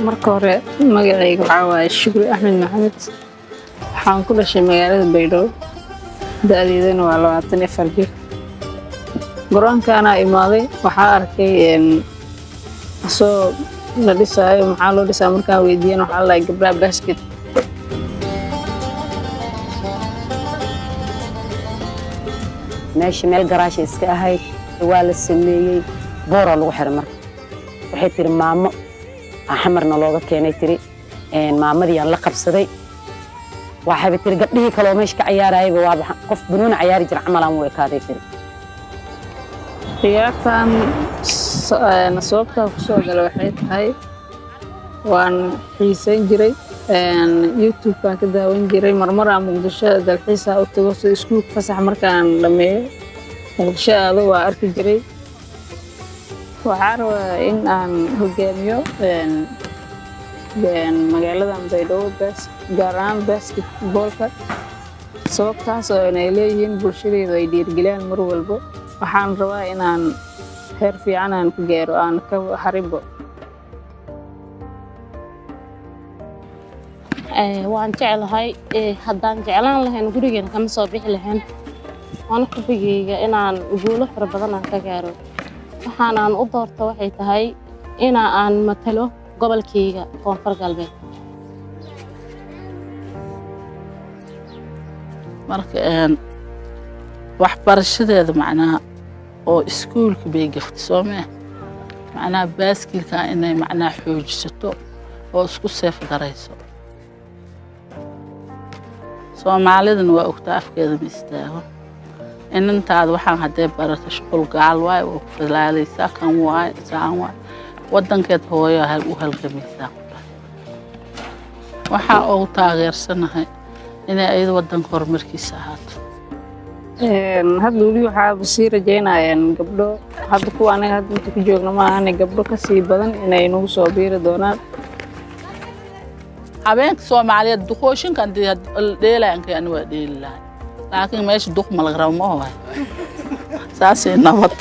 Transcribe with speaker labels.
Speaker 1: marka hore magacayga waxa waaye Shukri Axmed Maxamed waxaan ku dhashay magaalada Baydhabo da'deedana waa 24 jir garoonkaana imaaday waxa arkay soo la dhisaayo maxaa loo dhisaa markaan weydiiyeen waxa la gabdhaha basket
Speaker 2: meesha meel garaash iska ahayd waa la sameeyay boora lagu xiray marka waxay tiri maamo xamarna looga keenay tiri maamadii aan la qabsaday waxa tiri gabdhihii kale oo meesha ka ciyaarayay waa qof bunuun ciyaari jir camal aan way kaaday tiri
Speaker 1: ciyaartan sababta ku soo galay waxay tahay waan xiisayn jiray YouTube baan ka daawan jiray marmar aan Muqdisho dalxiisa u tago soo iskuul fasax markaan dhameeyo Muqdisho aado waa arki jiray waxaan rabaa in aan hogaamiyo magaalada Baydhabo gaar ahaan basketballka sababtaas oo inay leeyihiin bulshadeedu ay dhiirigeliyaan mar walba waxaan rabaa in aan heer fiican aan ku gaaro aan ka haribo
Speaker 3: waan jeclahay haddaan jeclaan lahayn gurigeena kama soo bixi lahayn waan ku bigayga inaan guulo fara badan aan ka gaaro waxaan u doorto waxay tahay in aan matalo gobolkayga Koonfur Galbeed
Speaker 4: marka waxbarashadeeda macnaha oo iskuulka bay gaftay Soomaaliya macnaha baaskilka inay macnaha xoojisato oo isku seef garayso Soomaalidana waa ogtaa afkeeda ma istaago inantaada waxaan hadee barato shaqo gaal waay oo falaalaysa kan waay saan waay wadankeed hooyo hal u halgamaysa waxa uu taageersanahay inay ay wadanka horumarkiisa ahaato
Speaker 1: hadda wali waxa basiir rajeynayaan gabdho hadda ku anaga hadda inta ku joogno ma ahan gabdho ka sii badan inay nagu soo biiri doonaan
Speaker 4: habeenka Soomaaliyeed duqooshinkan dheelaanka aan waa dheelaa laakiin meesha duq ma laga rabo ma aha saasay nabad